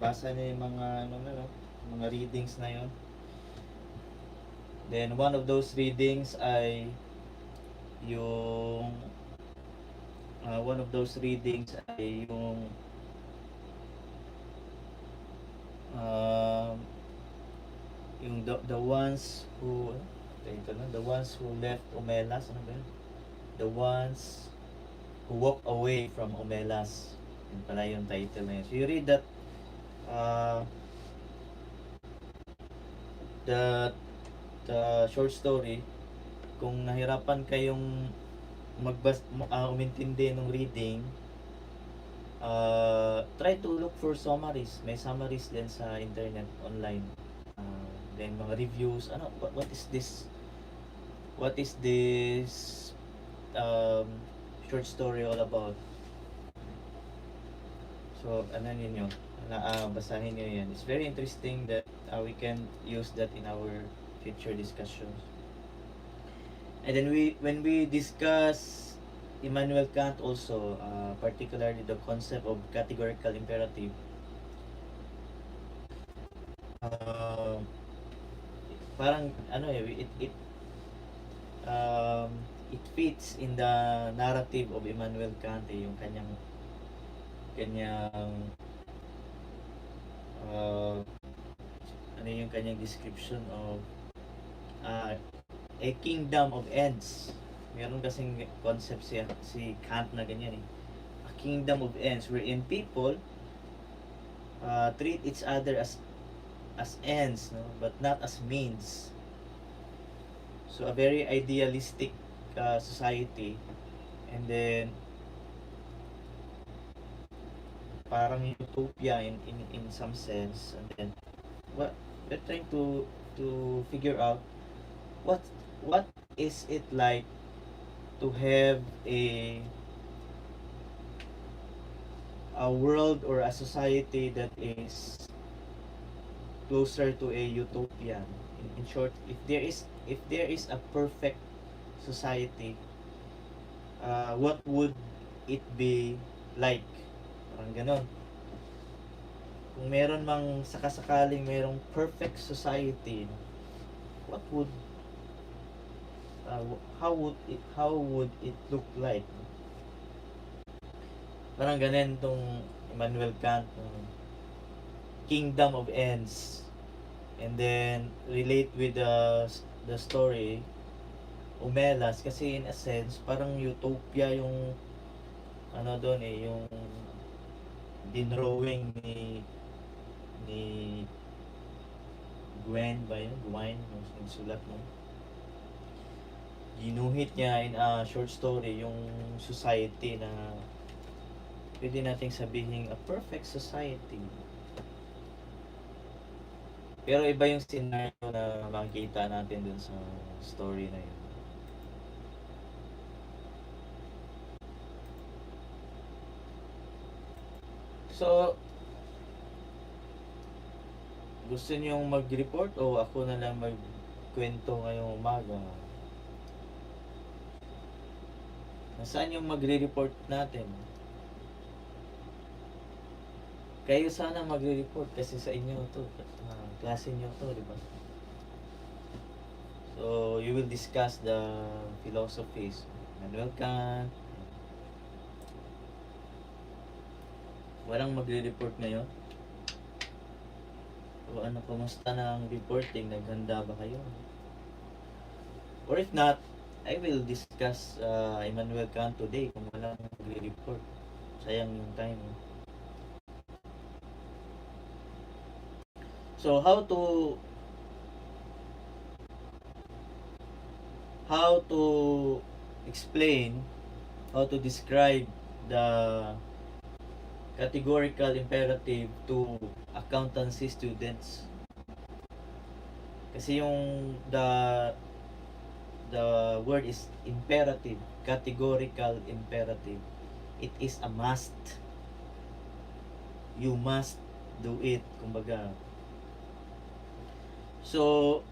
basa niyo yung mga ano na no, mga readings na yon. Then one of those readings ay yung one of those readings ay uh, yung the ones who ito na, the ones who left Umelas, ano ba yun? The ones who walk away from Umelas. Yun pala yung title na yun. So you read that uh, the short story. Kung nahirapan kayong umintindi ng reading, try to look for summaries. May summaries din sa internet, online. Then mga reviews, ano, what is this? What is this short story all about? So, ano ninyo? Basahin nyo yan. It's very interesting that we can use that in our future discussions. And then when we discuss Immanuel Kant also, particularly the concept of categorical imperative, parang ano it fits in the narrative of Immanuel Kant, yung kanyang ano yung kanyang description of a kingdom of ends. Meron kasing concept si Kant na ganyan eh. A kingdom of ends wherein people treat each other as ends, no, but not as means. So a very idealistic society, and then parang utopia in some sense. And then what we're trying to figure out what is it like to have a world or a society that is closer to a utopia. In short, if there is a perfect society, what would it be like? Parang ganon. Kung meron mang sakasakaling merong perfect society, what would how would it look like? Parang ganun tong Immanuel Kant, kingdom of ends, and then relate with the story Umelas, kasi in a sense parang utopia yung ano doon eh, yung dinrawing ni Guin ba yun? Guin, yung sulat mo. Ginuhit niya in a short story yung society na pwede nating sabihin a perfect society. Pero iba yung scenario na makikita natin dun sa story na yun. So, gusto niyong mag-report o ako na lang magkwento ngayong umaga? Nasaan yung magre-report natin? Kayo sana magre-report kasi sa inyo to, klase nyo to, di ba? So, you will discuss the philosophies. Immanuel Kant. Walang magre-report ngayon? O ano, kumusta na ang reporting? Naghanda ba kayo? Or if not, I will discuss Immanuel Kant today kung walang magre-report. Sayang yung time. So how to explain, how to describe the categorical imperative to accountancy students? Kasi yung the word is imperative, categorical imperative. It is a must. You must do it, kumbaga. So,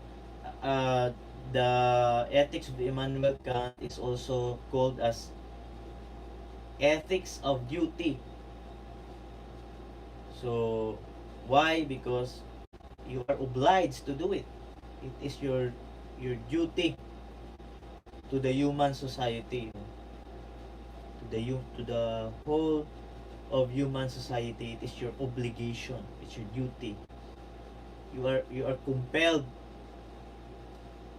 the ethics of Immanuel Kant is also called as ethics of duty. So, Why? Because you are obliged to do it. It is your duty to the human society, to the whole of human society. It is your obligation. It's your duty. You are compelled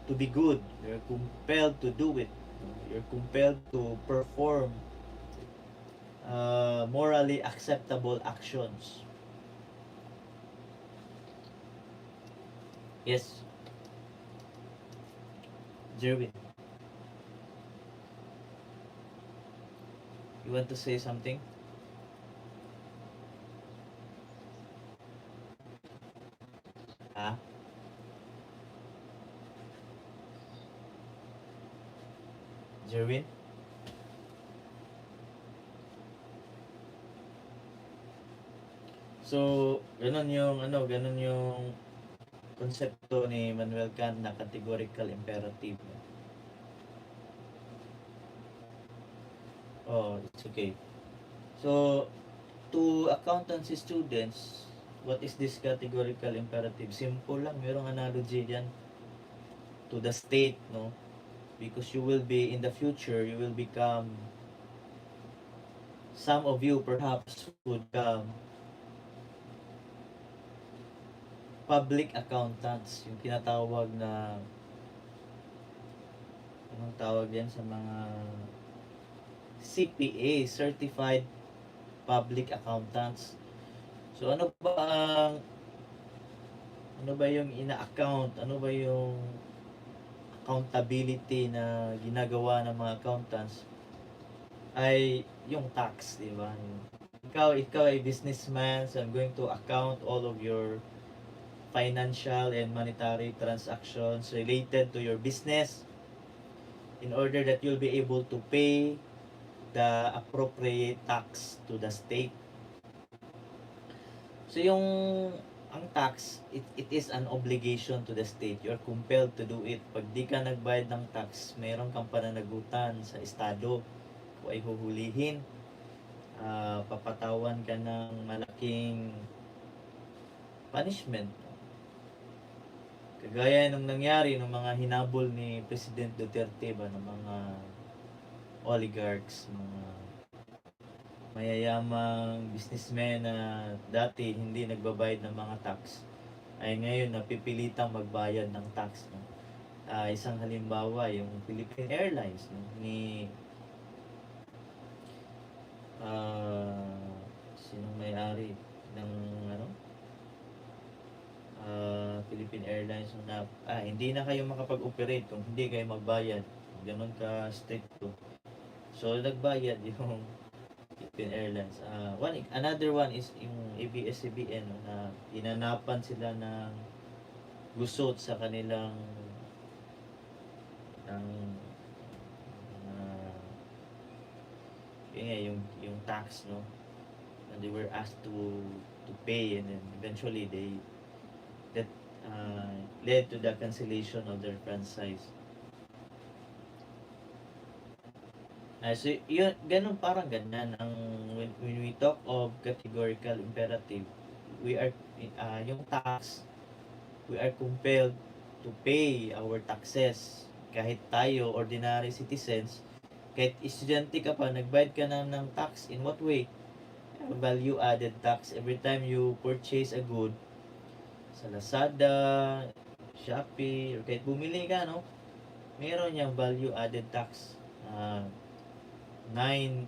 to be good. You're compelled to do it. You're compelled to perform morally acceptable actions. Yes, Jerwin, you want to say something? Ah, Jerwin? So, ganun yung konsepto ni Immanuel Kant na categorical imperative. Oh, it's okay. So, to accountancy students, what is this categorical imperative? Simple lang, merong analogy diyan to the state, no? Because you will be in the future, you will become, some of you perhaps would become public accountants, yung tinatawag na, anong tawag yan sa mga CPA, Certified Public Accountants. So ano ba yung ina-account? Ano ba yung accountability na ginagawa ng mga accountants? Ay yung tax, di ba? Ikaw ay businessman, so I'm going to account all of your financial and monetary transactions related to your business in order that you'll be able to pay the appropriate tax to the state. So yung ang tax, it is an obligation to the state. You're compelled to do it. Pag di ka nagbayad ng tax, mayroon kang pananagutan sa estado. O ay huhulihin, papatawan ka ng malaking punishment. Kagaya nung nangyari ng mga hinabol ni President Duterte ba, ng mga oligarchs, mga mayayamang businessmen na dati hindi nagbabayad ng mga tax ay ngayon napipilitang magbayad ng tax, no? Isang halimbawa yung Philippine Airlines, no? Ni sinong may-ari ng Philippine Airlines na hindi na kayo makapag-operate kung hindi kayo magbayad. Ganun ka stricto. So nagbayad yung Philippine Airlines. Another one is yung ABS-CBN, no, na inanapan sila ng gusot sa kanilang ng yung tax, no, and they were asked to pay, and then eventually that led to the cancellation of their franchise. So yun, parang ganyan ang when we talk of categorical imperative, we are yung tax, we are compelled to pay our taxes. Kahit tayo ordinary citizens, kahit estudyante ka pa, nagbayad ka na ng tax. In what way? Value added tax. Every time you purchase a good sa Lazada, Shopee, or kahit bumili ka, no, meron yung value added tax, 9%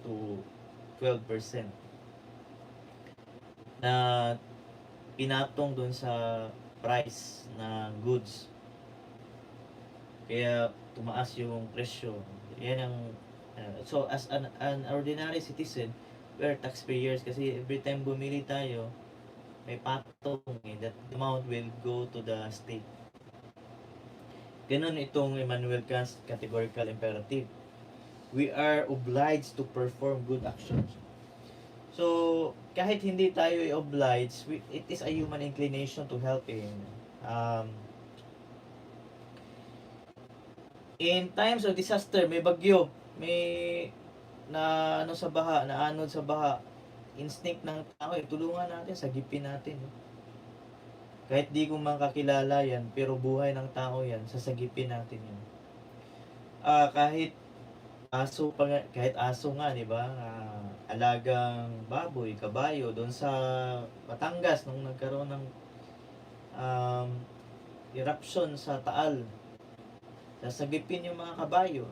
to 12% na pinatong dun sa price ng goods. Kaya tumaas yung presyo. Yan ang so as an ordinary citizen, we are taxpayers kasi every time bumili tayo, may patong, that amount will go to the state. Ganun itong Immanuel Kant's categorical imperative. We are obliged to perform good actions. So, kahit hindi tayo i-oblige, it is a human inclination to help in times of disaster, may bagyo, may na anod sa baha, instinct ng tao tulungan natin, sagipin natin. Kahit di ko makakilala yan, pero buhay ng tao yan, sasagipin natin yan. Kahit kahit aso nga, di ba? Alagang baboy, kabayo, doon sa Batangas, nung nagkaroon ng eruption sa Taal, sasagipin yung mga kabayo.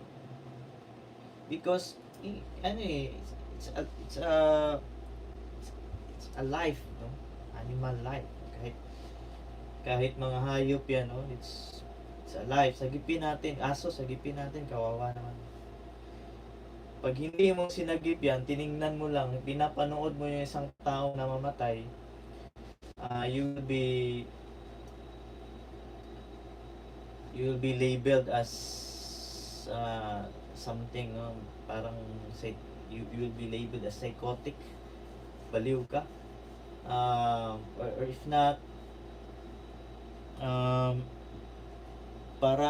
Because, it's a life, no? Animal life. Kahit mga hayop yan, no? It's a life. Sagipin natin, aso, sagipin natin, kawawa naman. Pag hindi mo sinagip yan, tiningnan mo lang, pinapanood mo yung isang taong namamatay, you will be labeled as something, no? Parang you will be labeled as psychotic, baliw ka, or if not, para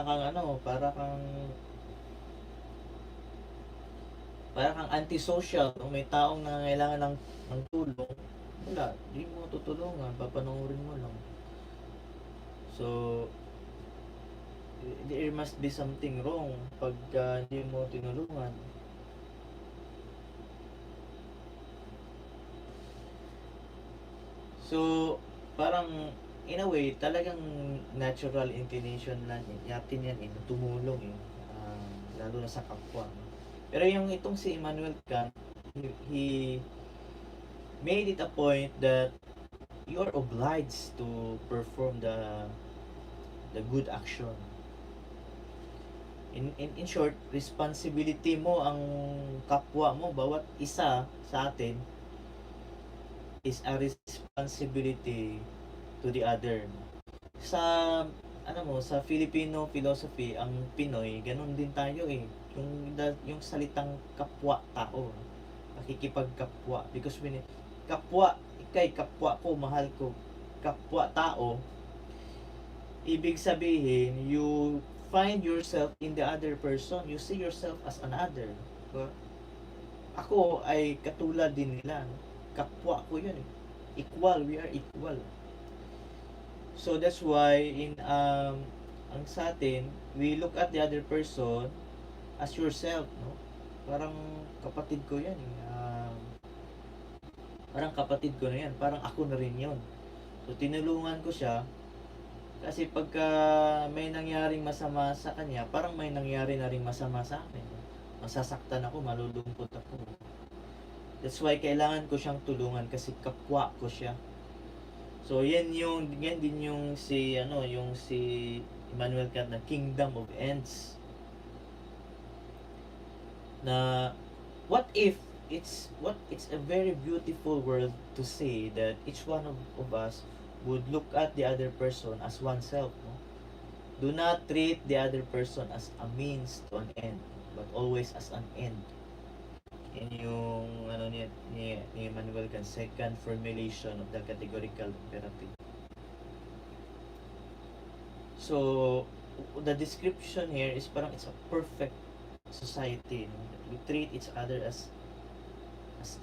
kang antisocial. Kung may taong nangangailangan ng tulong, wala, di mo tutulungan, papanoorin mo lang. So there must be something wrong pag hindi mo tinulungan. So parang in a way, talagang natural inclination natin yan, tumulong lalo na sa kapwa. Pero yung itong si Immanuel Kant, he made it a point that you are obliged to perform the good action. In short, responsibility mo ang kapwa mo, bawat isa sa atin is a responsibility to the other. Sa sa Filipino philosophy, ang Pinoy, ganun din tayo yung salitang kapwa-tao, pakikipagkapwa, because kapwa, kapwa ko, mahal ko, kapwa-tao, ibig sabihin, you find yourself in the other person, you see yourself as another. Ako ay katulad din nila, kapwa ko yun, equal, we are equal. So that's why ang sa atin, we look at the other person as yourself, no? Parang kapatid ko yan, parang kapatid ko na yan, parang ako na rin yun. So tinulungan ko siya kasi pagka may nangyaring masama sa kanya, parang may nangyari na rin masama sa akin. Masasaktan ako, malulungkot ako. That's why kailangan ko siyang tulungan kasi kapwa ko siya. So yan din yung si Immanuel Kant na kingdom of ends. Na what if it's a very beautiful world to say that each one of us would look at the other person as oneself, no? Do not treat the other person as a means to an end, but always as an end. In yung ni Immanuel Kant, second formulation of the categorical imperative. So the description here is parang it's a perfect society, no? We treat each other as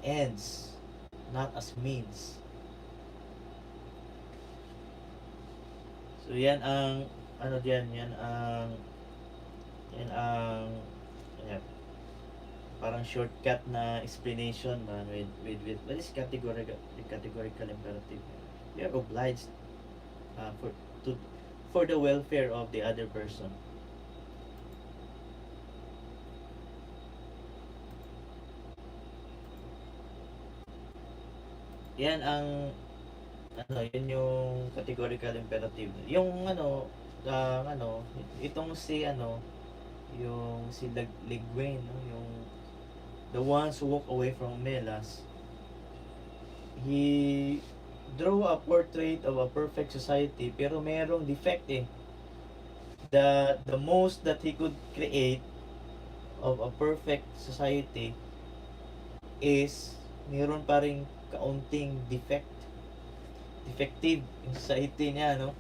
ends, not as means. So yan ang parang shortcut na explanation with what is categorical imperative. We are obliged for the welfare of the other person. Yan ang yun yung categorical imperative. Yung itong si yung si Guin, no? Yung the ones who walk away from Melas, he drew a portrait of a perfect society, pero merong defect the most that he could create of a perfect society is meron pa ring kaunting defective yung society niya, no?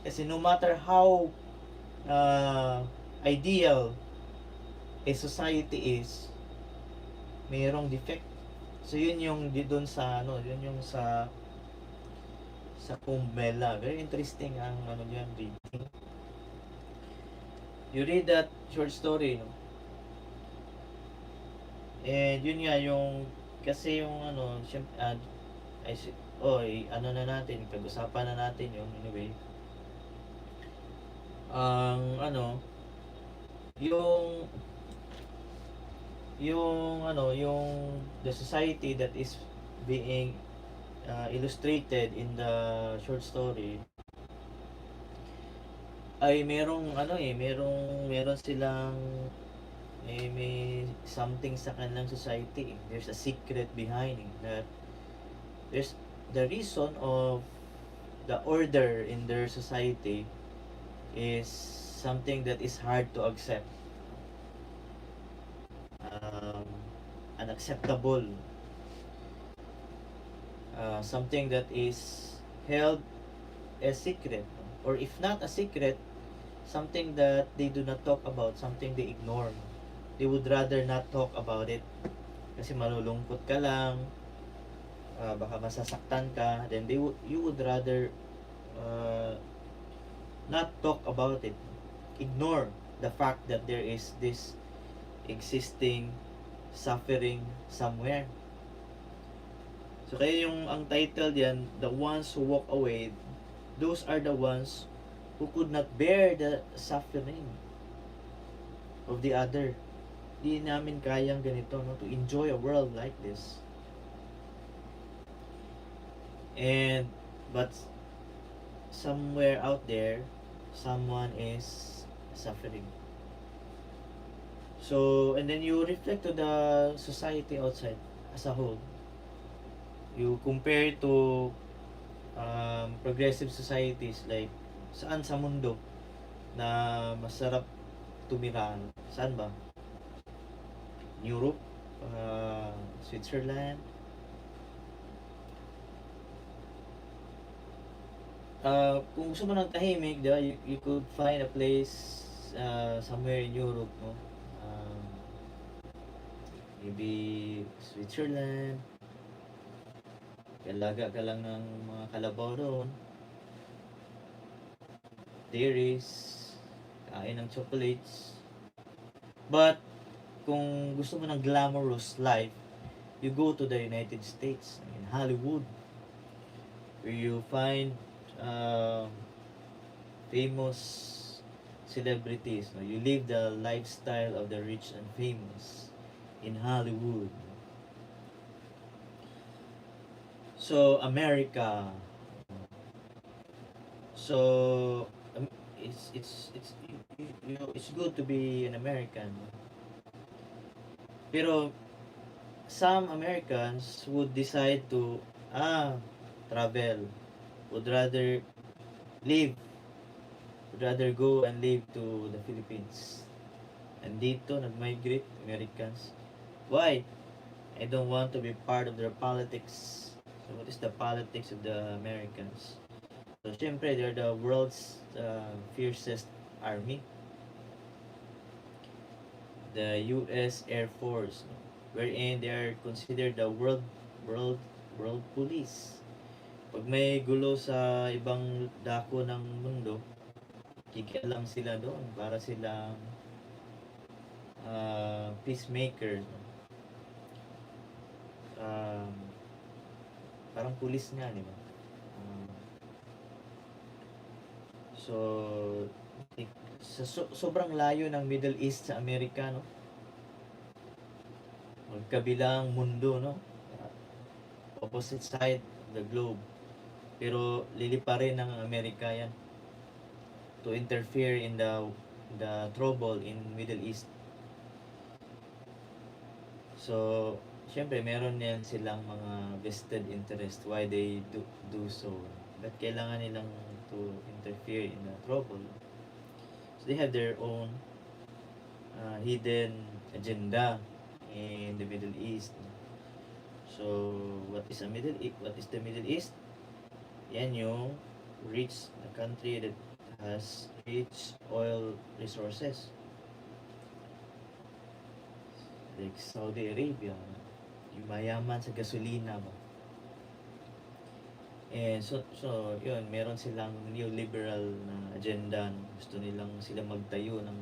Kasi no matter how ideal a society is, mayroong defect. So yun yung doon sa yun yung sa Kumbela. Very interesting ang diyan reading. You read that short story, no? And yun nga yung kasi yung syempre, na natin, pag-usapan na natin yun anyway. Ang yung yung the society that is being illustrated in the short story ay meron silang may something sa kanilang society. There's a secret behind it, that there's the reason of the order in their society is something that is hard to accept, um, unacceptable, something that is held a secret, or if not a secret, something that they do not talk about, something they ignore. They would rather not talk about it kasi malulungkot ka lang, baka masasaktan ka, then you would rather not talk about it, ignore the fact that there is this existing suffering somewhere. So kaya yung ang title diyan, the ones who walk away, those are the ones who could not bear the suffering of the other. Di namin kayang ganito, no, to enjoy a world like this. And but somewhere out there, someone is suffering. So, and then you reflect to the society outside as a whole. You compare to progressive societies, like saan sa mundo na masarap tumirahan? Saan ba? Europe, Switzerland. Kung gusto mo ng tahimik, diba, you could find a place somewhere in Europe, no? Maybe Switzerland. Kalaga ka lang ng mga kalabaw doon. Dairies, kain ng chocolates. But kung gusto mo ng glamorous life, you go to the United States, in Hollywood, where you find famous celebrities. No? You live the lifestyle of the rich and famous in Hollywood. So America. So it's good to be an American. Pero some Americans would decide to travel, would rather go and live to the Philippines. And dito nag-migrate Americans. Why? I don't want to be part of their politics. So what is the politics of the Americans? So syempre, they're the world's fiercest army. The US Air Force, no? Wherein they are considered the world police. Pag may gulo sa ibang dako ng mundo, kikialam sila doon para silang peacemakers, no? Parang pulis nga, di ba? So sobrang layo ng Middle East sa Amerika, no? Magkabilang mundo, no? Opposite side of the globe. Pero liliparin ng Amerika yan to interfere in the trouble in Middle East. So syempre meron yan silang mga vested interest why they do so. But kailangan nilang to interfere in the trouble. So they have their own hidden agenda in the Middle East. So what is the Middle East? Yan yung rich, the country that has rich oil resources, like Saudi Arabia, yung mayaman sa gasolina ba. And so yun, meron silang neoliberal na agenda, no? Gusto nilang sila magtayo ng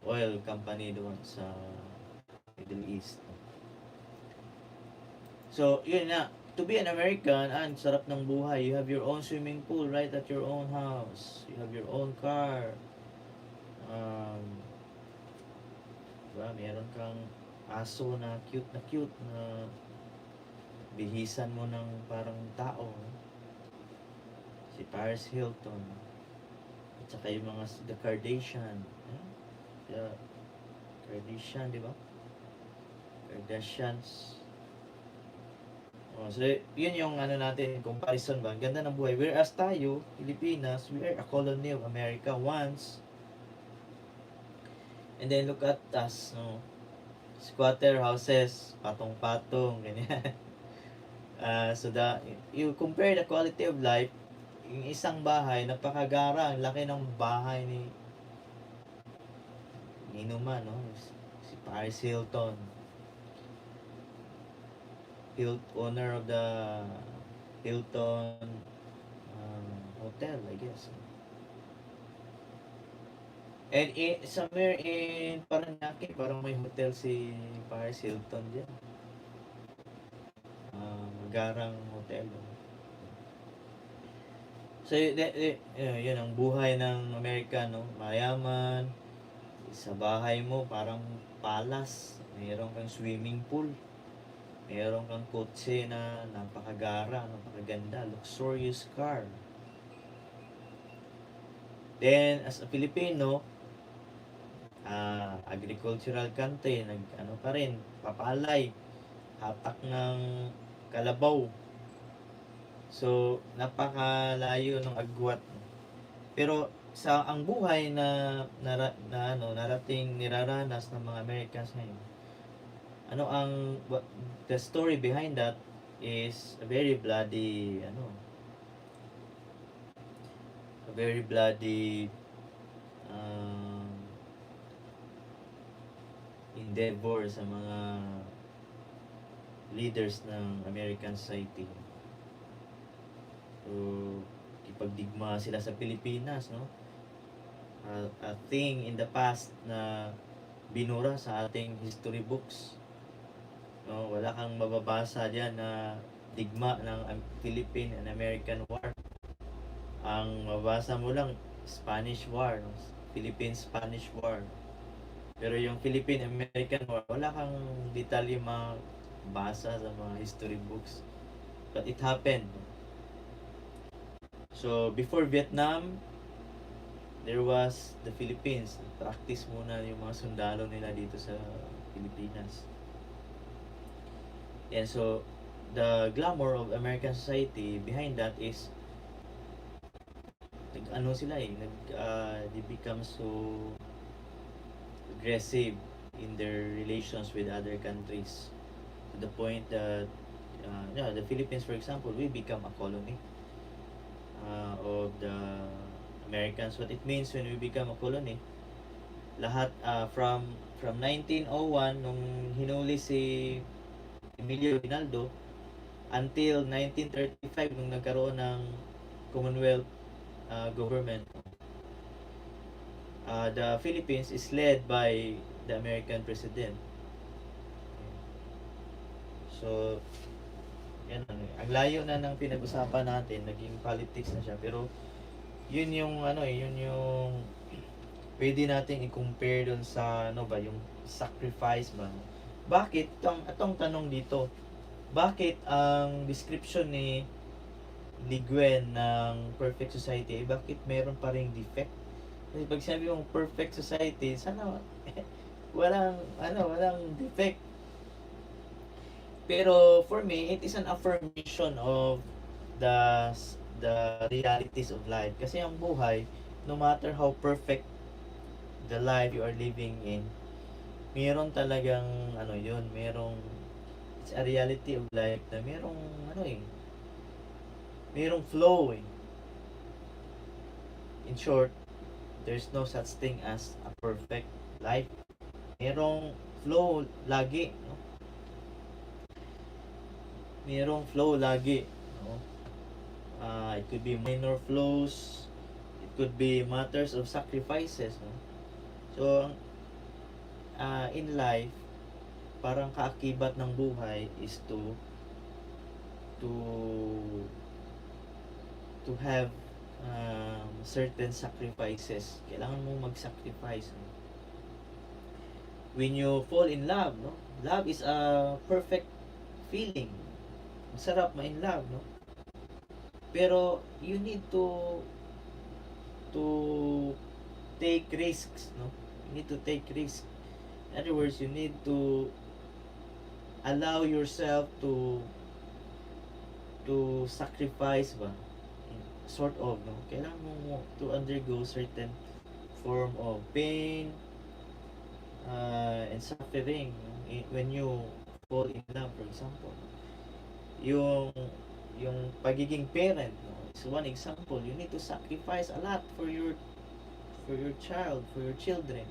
oil company doon sa Middle East. So, yun na. To be an American, sarap ng buhay. You have your own swimming pool right at your own house. You have your own car. Diba? Meron kang aso na cute na bihisan mo ng parang tao. Si Paris Hilton. At saka yung mga The Kardashian. The Kardashian, di ba? Kardashians. So, yun yung natin, comparison ba? Ganda ng buhay. Whereas tayo, Pilipinas, we are a colony of America once. And then look at us, no? Squatter houses, patong-patong, ganyan. So you compare the quality of life, yung isang bahay, napakagara, ang laki ng bahay ni Inuman, no? Si Paris Hilton. Owner of the Hilton hotel, I guess. And somewhere in Paranaque, parang may hotel si Paris Hilton dyan. Magarang hotel. So, yun ang buhay ng Amerikano. Mayaman. Sa bahay mo, parang palace. Mayroon kang swimming pool. Mayroon kang kotse na napakagara, napakaganda, luxurious car. Then, as a Filipino, agricultural country, pa rin, papalay, hatak ng kalabaw. So, napakalayo ng agwat. Pero, ang buhay na niraranas ng mga Americans ngayon, the story behind that is a very bloody endeavor sa mga leaders ng American society. So, ipagdigma sila sa Pilipinas, no? A thing in the past na binura sa ating history books. No, wala kang mababasa diyan na digma ng Philippine and American War. Ang mababasa mo lang Spanish War, no? Philippine-Spanish War. Pero yung Philippine-American War, wala kang detalye mabasa sa mga history books. But it happened. So, before Vietnam, there was the Philippines. Practice muna yung mga sundalo nila dito sa Pilipinas. And so, the glamour of American society behind that is they become so aggressive in their relations with other countries to the point that the Philippines, for example, we become a colony of the Americans. What it means when we become a colony, lahat from 1901 nung hinuli si Emilio Rinaldo until 1935 nung nagkaroon ng Commonwealth government, the Philippines is led by the American president. So, yan ang layo na ng pinag-usapan natin, naging politics na siya, pero yun yung pwede nating i-compare dun sa yung sacrifice ba. Bakit itong tanong dito, bakit ang description ni Guin ng perfect society, bakit meron pa ring defect? Kasi pag sinabi mong perfect society, sana walang defect. Pero for me, it is an affirmation of the realities of life. Kasi ang buhay, no matter how perfect the life you are living in, meron talagang it's a reality of life na merong flow eh. In short, there's no such thing as a perfect life. Merong flow lagi, no? mayroong flow lagi, no? It could be minor flows, it could be matters of sacrifices, no? So in life, parang kaakibat ng buhay is to to have certain sacrifices. Kailangan mo mag-sacrifice, no? When you fall in love, no? Love is a perfect feeling. Masarap ma-in love, no? Pero you need to take risks, no? You need to take risks. In other words, you need to allow yourself to sacrifice ba, sort of, no? Kailangan mo to undergo certain form of pain and suffering, no? When you fall in love, for example. Yung pagiging parent, no, is one example. You need to sacrifice a lot for your child, for your children.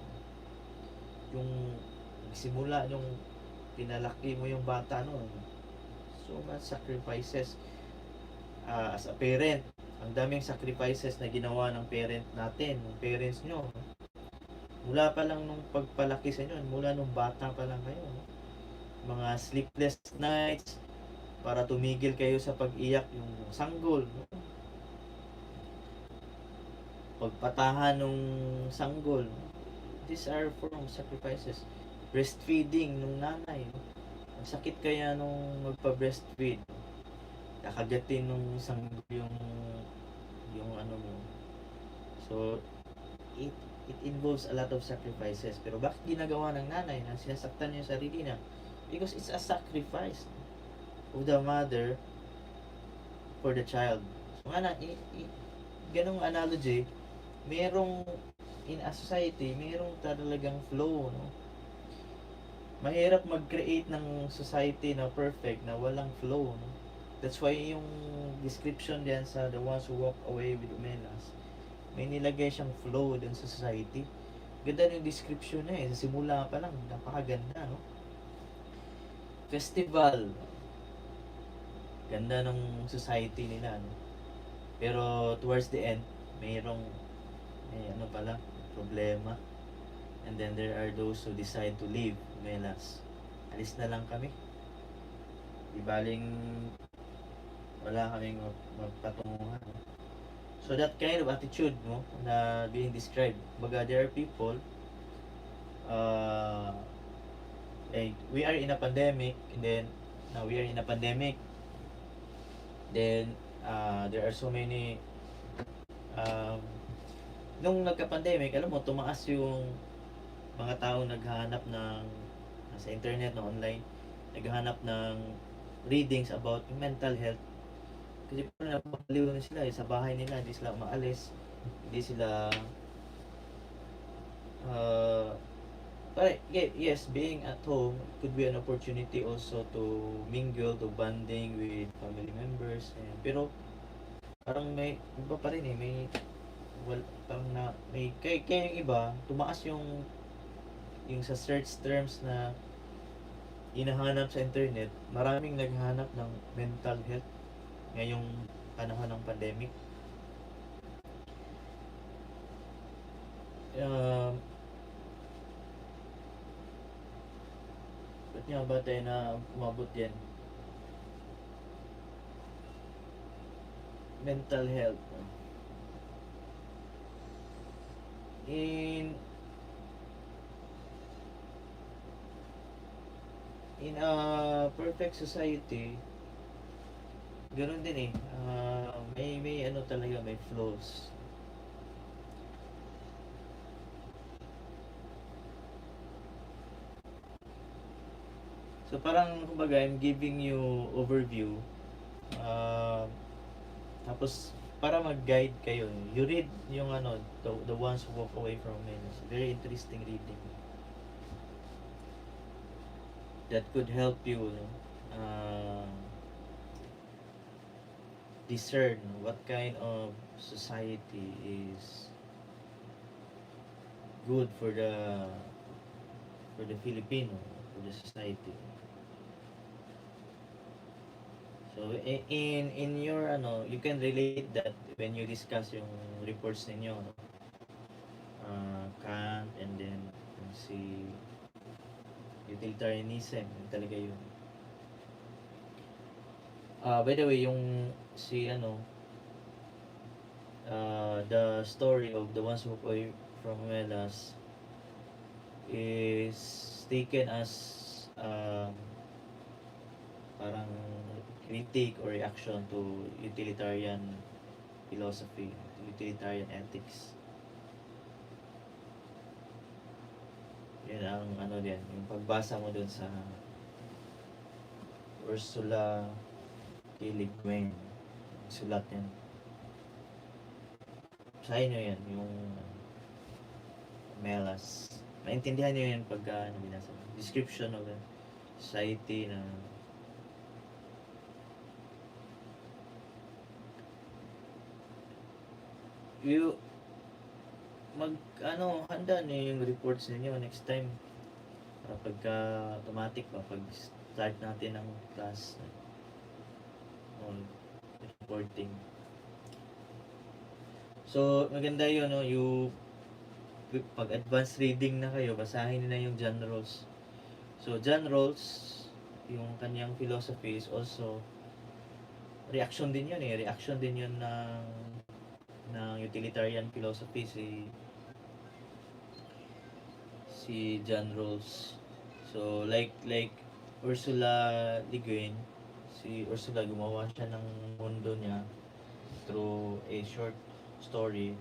Yung simula nung pinalaki mo yung bata, no, so much sacrifices. As a parent, ang daming sacrifices na ginawa ng parent natin, ng parents nyo, no? Mula pa lang nung pagpalaki sa inyo, mula nung bata pa lang kayo, no? Mga sleepless nights para tumigil kayo sa pag-iyak, yung sanggol, no? Pagpatahan nung sanggol, no? These are form of sacrifices. Breastfeeding nung nanay, no? Ang sakit kaya nung magpa-breastfeed, no? Kakagatin nung sanggol yung ano mo. So it involves a lot of sacrifices. Pero bakit ginagawa ng nanay na sinasaktan niya yung sarili niya? Because it's a sacrifice of the mother for the child. So nga ganong analogy, merong in a society, merong talagang flow, no? Mahirap mag-create ng society na perfect, na walang flow, no? That's why yung description diyan sa the ones who walk away with Umelas, may nilagay siyang flow din sa society. Ganda yung description niya, sa simula pa lang, napakaganda, no? Festival, ganda ng society nila, no? Pero towards the end, may ano pala, problema. And then there are those who decide to leave Umelas. Alis na lang kami. Di baling wala kaming magpatunguhan. So that kind of attitude, no, na being described. Baga, there are people, like, we are in a pandemic, and then, now we are in a pandemic, then, there are so many, nung nagka-pandemic, alam mo, tumaas yung mga tao naghahanap ng, sa internet, no, online, naghahanap ng readings about mental health. Kasi parang napapaliw na sila, sa bahay nila, hindi sila umaalis, hindi sila yes, being at home could be an opportunity also to mingle, to bonding with family members, pero parang may iba pa rin parang may kaya yung iba tumaas yung sa search terms na hinahanap sa internet. Maraming naghahanap ng mental health ngayong panahon ng pandemic. Ba't nga ba tayo na umabot yan? Mental health. In a perfect society, ganoon din may ano talaga, may flaws. So parang kumbaga, I'm giving you overview, tapos para mag-guide kayo, you read yung the ones who walk away from men. It's very interesting reading that could help you, discern what kind of society is good for the Filipino, for the society. So in your you can relate that when you discuss yung reports ninyo, no? Kant and then si utilitarianism, yun talaga yun. By the way, yung si the story of the ones who came from Melas is taken as parang critique or reaction to utilitarian philosophy, utilitarian ethics. Yun ang din, yung pagbasa mo dun sa Ursula Guin, sulat yan. Sa inyo yan, yung Melas. Maintindihan nyo yan pagka binasa. Description of the society na you handa niyo yung reports niyo next time para pagka automatic pag start natin ng class on reporting. So maganda yun, no? Pag advanced reading na kayo, basahin na yung John Rawls. So John Rawls, yung kanyang philosophy is also reaction din yun ng utilitarian philosophy si John Rawls. So like Ursula Le Guin, si Ursula gumawa siya ng mundo niya through a short story,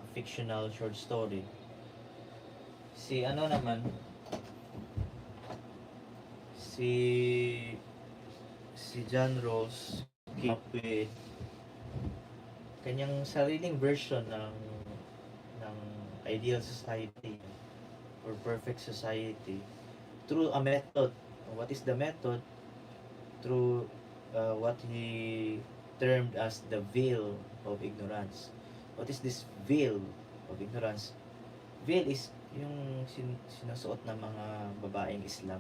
a fictional short story. Si si John Rawls came up with kanyang sariling version ng ideal society or perfect society through a method. What is the method? Through what he termed as the veil of ignorance. What is this veil of ignorance? Veil is yung sinusuot ng mga babaeng Islam.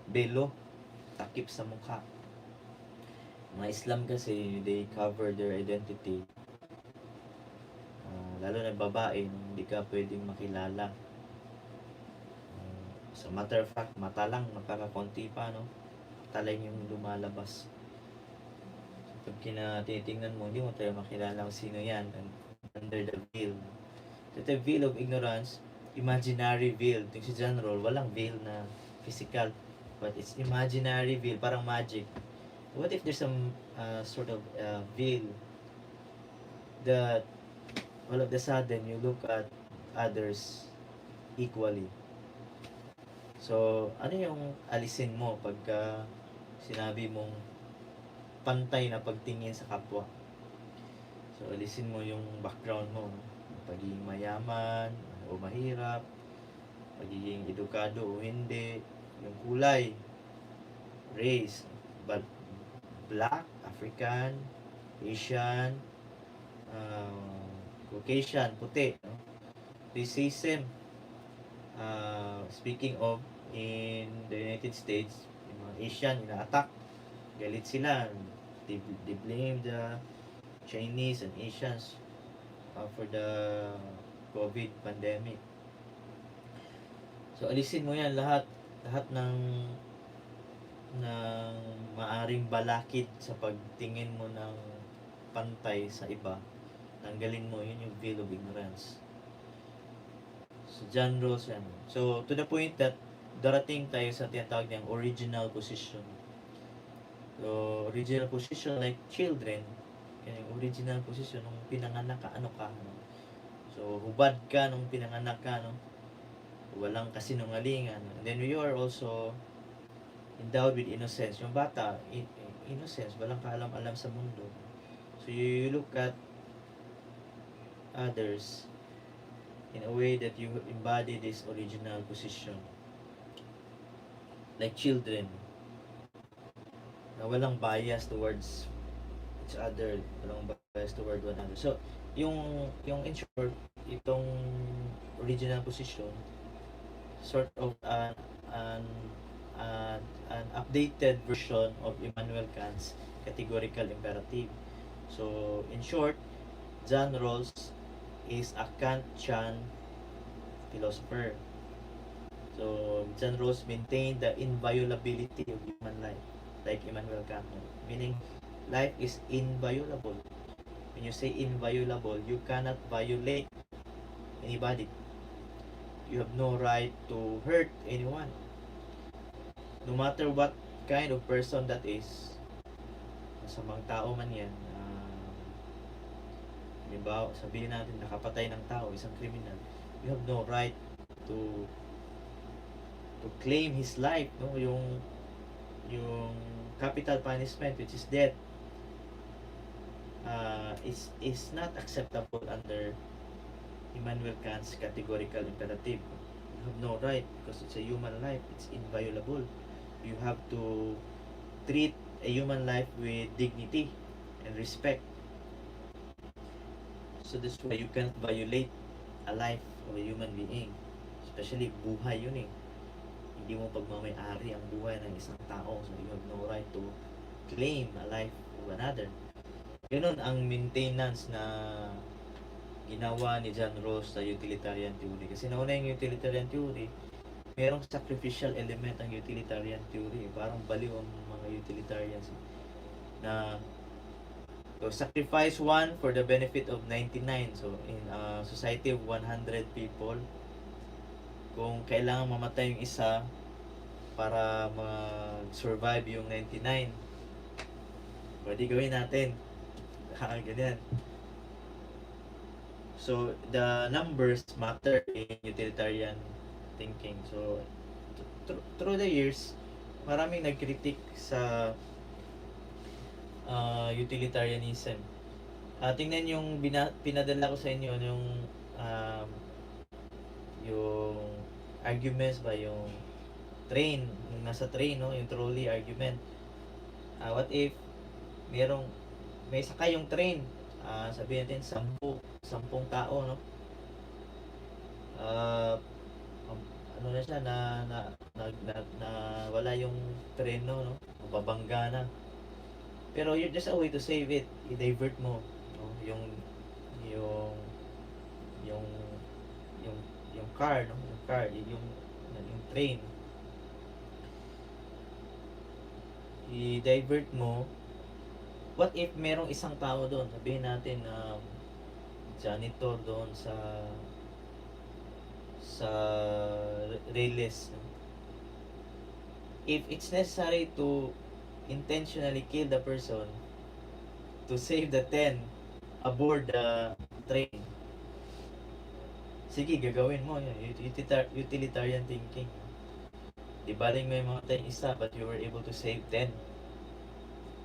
Belo, takip sa mukha. Mga Islam kasi, they cover their identity. Lalo na babae, hindi ka pwedeng makilala. So matter of fact, mata lang, magkakakonti pa, no? Mata lang yung lumalabas. So, pag titingnan mo, hindi mo tayo makilala kung sino yan under the veil. So, the veil of ignorance, imaginary veil. Ito si John Rawls, walang veil na physical, but it's imaginary veil, parang magic. What if there's some sort of veil that all of the sudden you look at others equally? So, ano yung alisin mo pagka sinabi mong pantay na pagtingin sa kapwa? So, alisin mo yung background mo. Pagiging mayaman o mahirap, pagiging edukado o hindi, yung kulay, race, but Black, African, Asian, Caucasian, puti, no? Racism, speaking of in the United States, yung mga Asian ina-attack, galit sila, they blame the Chinese and Asians for the COVID pandemic. So alisin mo yan lahat ng maaring balakid sa pagtingin mo ng pantay sa iba. Tanggalin mo, yun yung veil of ignorance. So John Rawls yan. So to the point that darating tayo sa tinatawag niyang original position. So original position like children, yung original position nung pinanganak ka, ano ka, no? So hubad ka nung pinanganak ka, no? Walang kasinungalingan. And then you are also endowed with innocence. Yung bata, innocence, walang kaalam-alam sa mundo. So you look at others in a way that you embody this original position. Like children, na walang bias towards each other, walang bias toward one another. So, yung in short, itong original position, sort of an an updated version of Immanuel Kant's categorical imperative. So, in short, John Rawls is a Kantian philosopher. So, John Rawls maintained the inviolability of human life, like Immanuel Kant, meaning life is inviolable. When you say inviolable, you cannot violate anybody. You have no right to hurt anyone. No matter what kind of person that is, masamang tao man yan, halimbawa, sabihin natin nakapatay ng tao, isang kriminal, you have no right to claim his life, no? Yung capital punishment, which is death, is not acceptable under Immanuel Kant's categorical imperative. You have no right because it's a human life, it's inviolable. You have to treat a human life with dignity and respect. So that's why you can't violate a life of a human being, especially buhay yun eh. Hindi mo pagmamay-ari ang buhay ng isang tao, so you have no right to claim a life of another. Ganun ang maintenance na ginawa ni John Rawls sa utilitarian theory. Kasi nauna yung utilitarian theory, merong sacrificial element ang utilitarian theory. Parang baliw ang mga utilitarians na so, sacrifice one for the benefit of 99. So, in a society of 100 people, kung kailangan mamatay yung isa para mag-survive yung 99, pwede gawin natin. Ganyan. So, the numbers matter in utilitarian thinking. So, through the years, maraming nagkritik sa utilitarianism. Tingnan yung pinadala ko sa inyo yung arguments ba, yung train, yung nasa train, no, yung trolley argument. What if may sakay yung train, sabihin natin 10 tao, no, ano na siya, na wala yung train, no, mababangga na. Pero you're just a way to save it. I-divert mo, no? yung car, no? Yung train. I-divert mo. What if merong isang tao doon? Sabihin natin janitor doon sa railes. If it's necessary to intentionally kill the person to save the 10 aboard the train, sige, gagawin mo yun. Utilitarian thinking. Di baling may mga 10 isa but you were able to save 10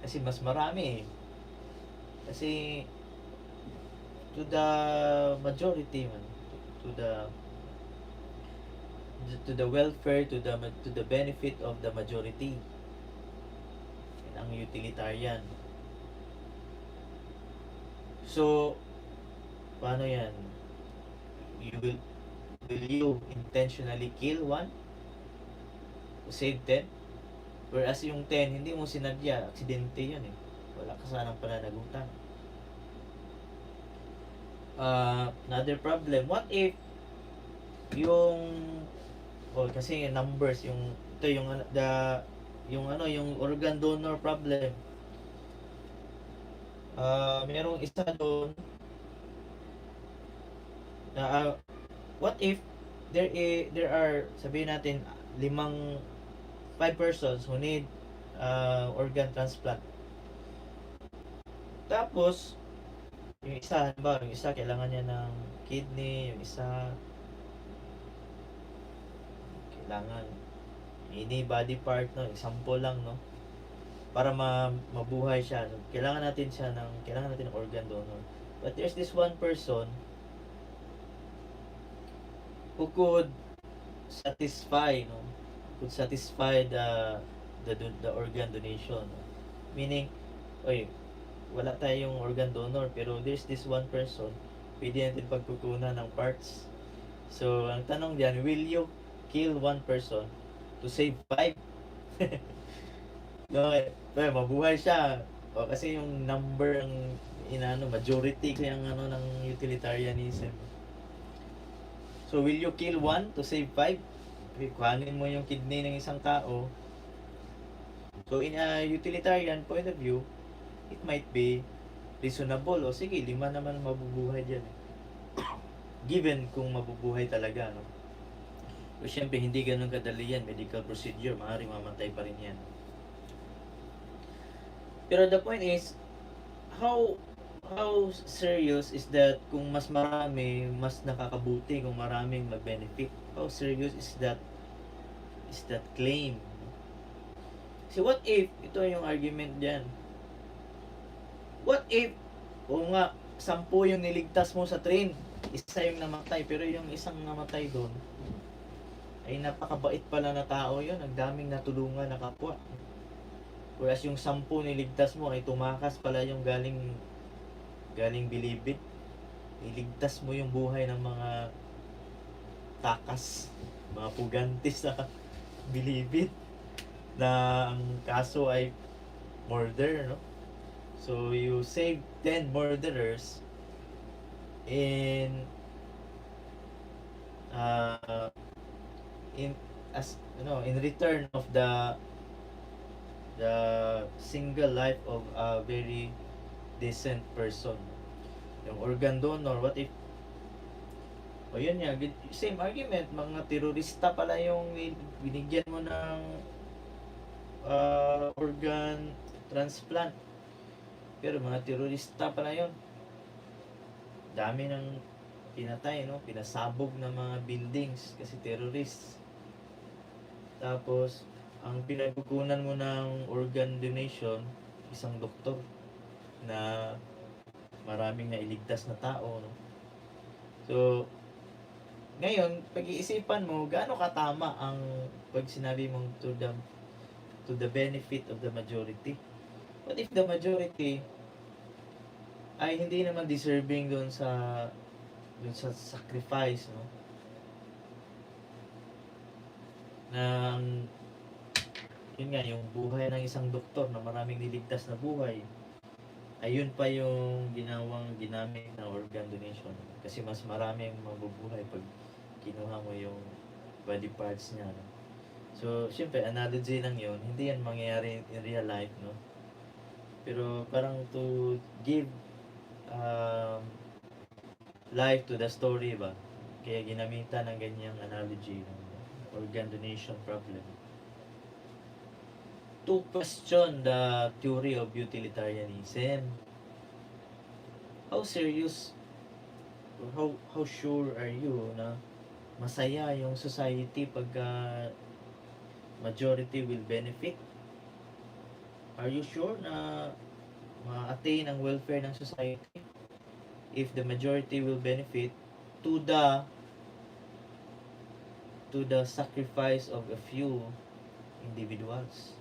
kasi mas marami eh. Kasi to the majority man, to the welfare, to the benefit of the majority, ang utilitarian. So, paano yan? Will you intentionally kill one to save 10? Whereas yung 10, hindi mo sinadya, aksidente yun eh. Wala ka sanang pananagutan. Another problem, what if kasi numbers, yung organ donor problem. Merong isa doon na what if there are, sabihin natin, 5 persons who need organ transplant. Tapos yung isa kailangan niya ng kidney, yung isa kailangan any body part, no, example lang, no, para mabuhay siya. So, kailangan natin ng organ donor. But there's this one person who could satisfy the organ donation. Meaning, wala tayong organ donor pero there's this one person pwede natin pagkukunan ng parts. So, ang tanong diyan, will you kill one person to save 5? Okay. Well, mabuhay siya. O, kasi yung number ang inano, majority kayang ano ng utilitarianism. So, will you kill one to save five? Kuhanin mo yung kidney ng isang tao. So, in a utilitarian point of view, it might be reasonable. O sige, 5 naman mabubuhay dyan. Given kung mabubuhay talaga, no? So, syempre, hindi ganun kadali yan. Medical procedure, maaaring mamatay pa rin yan. Pero the point is, how serious is that kung mas marami, mas nakakabuti kung maraming mag-benefit? How serious is that claim? So what if, ito yung argument dyan, what if, o nga, 10 yung niligtas mo sa train, isa yung namatay, pero yung isang namatay doon, ay napakabait pala na tao yun, ang daming natulungan na kapwa. Whereas yung 10 niligtas mo ay tumakas pala yung galing bilibid. Iligtas mo yung buhay ng mga takas, mga pugantis sa bilibid na ang kaso ay murder, no? So you save 10 murderers in in return of the single life of a very decent person. Yung organ donor, what if, o yun nga, same argument, mga terorista pala yung binigyan mo ng organ transplant, pero mga terorista pala yun, dami ng pinatay, no? Pinasabog ng mga buildings kasi terrorist. Tapos ang pinagkukunan mo ng organ donation, isang doktor na maraming nailigtas na tao, no? So ngayon, pag-iisipan mo, gaano katama ang pag sinabi mong to the benefit of the majority? What if the majority ay hindi naman deserving doon sa sacrifice, no? Ng yun nga, yung buhay ng isang doktor na maraming niligtas na buhay, ayun pa yung ginamit na organ donation. Kasi mas maraming mabubuhay pag kinuha mo yung body parts niya, no? So, syempre, analogy lang yun. Hindi yan mangyayari in real life, no? Pero parang to give life to the story ba? Kaya ginamitan ng ganyang analogy ng organ donation problem. To question the theory of utilitarianism, how serious or how sure are you na masaya yung society pag majority will benefit? Are you sure na ma-attain ang welfare ng society if the majority will benefit to the sacrifice of a few individuals?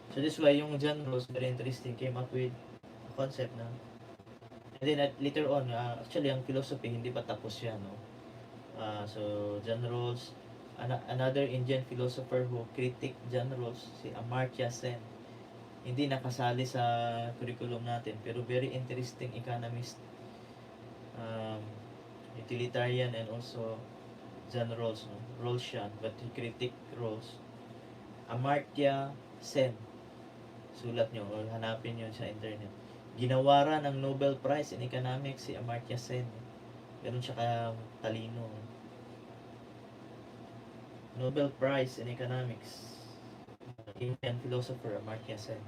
So this is why yung John Rawls, very interesting, came up with a concept na, and then later on, actually ang philosophy hindi pa tapos yan, no? So John Rawls, another Indian philosopher who critic John Rawls, si Amartya Sen, hindi nakasali sa curriculum natin, pero very interesting economist, utilitarian, and also John Rawls, no? Rawlsian, but he critic Rawls. Amartya Sen, sulat nyo o hanapin nyo sa internet. Ginawaran ng Nobel Prize in Economics si Amartya Sen. Ganun siya talino. Nobel Prize in Economics, Indian philosopher Amartya Sen.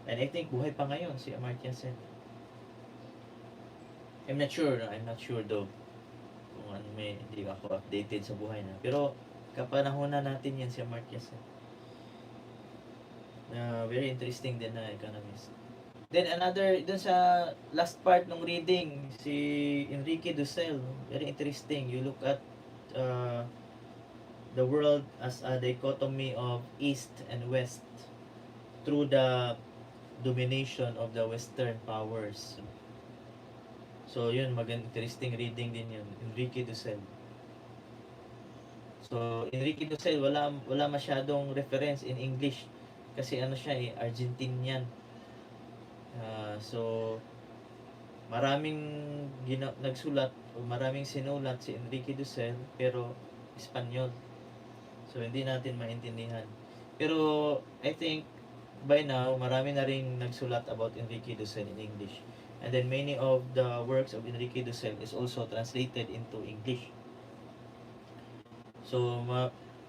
And I think buhay pa ngayon si Amartya Sen. I'm not sure though kung ano, hindi ako updated sa buhay na. Pero kapanahonan natin yan si Amartya Sen. Very interesting din na economist. Then another, dun sa last part ng reading, si Enrique Dussel, very interesting. You look at the world as a dichotomy of East and West through the domination of the Western powers. So yun, interesting reading din yun, Enrique Dussel. So, Enrique Dussel, wala masyadong reference in English kasi ano siya Argentinian. So, maraming nagsulat o maraming sinulat si Enrique Dussel pero Espanyol. So, hindi natin maintindihan. Pero, I think, by now, marami na rin nagsulat about Enrique Dussel in English. And then, many of the works of Enrique Dussel is also translated into English. So,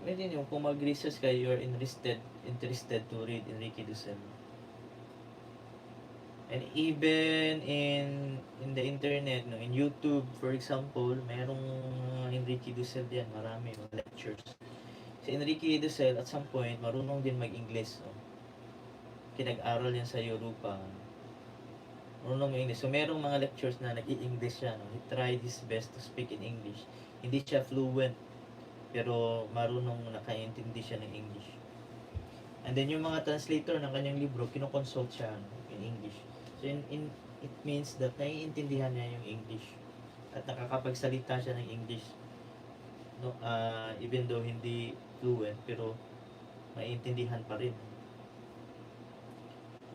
pwede nyo, kung mag-research kayo, you're interested to read Enrique Dussel. And even in the internet, no, in YouTube, for example, mayroong Enrique Dussel diyan, marami, mga lectures. Si Enrique Dussel, at some point, marunong din mag-English. No? Kinag-aral yan sa Europa. Marunong mag-English. So, merong mga lectures na nag-i-English siya. No? He tried his best to speak in English. Hindi siya fluent, pero marunong nakaintindi siya ng English. And then, yung mga translator ng kanyang libro, kinoconsult siya in English. So, it means that naiintindihan niya yung English. At nakakapagsalita siya ng English. No, even though hindi fluent, pero maiintindihan pa rin.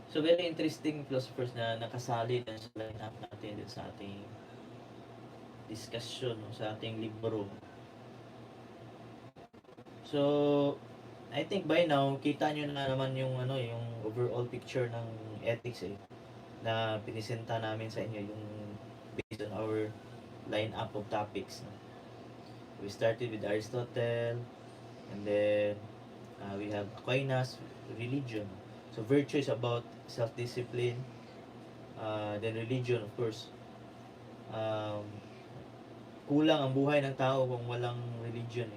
So, very interesting philosophers na nakasali din sa line-up natin din sa ating discussion, no, sa ating libro. So, I think by now, kita nyo na naman yung overall picture ng ethics na pinisenta namin sa inyo, yung based on our line-up of topics. No? We started with Aristotle, and then we have Aquinas, religion. So, virtue is about self-discipline, then religion, of course. Kulang ang buhay ng tao kung walang religion.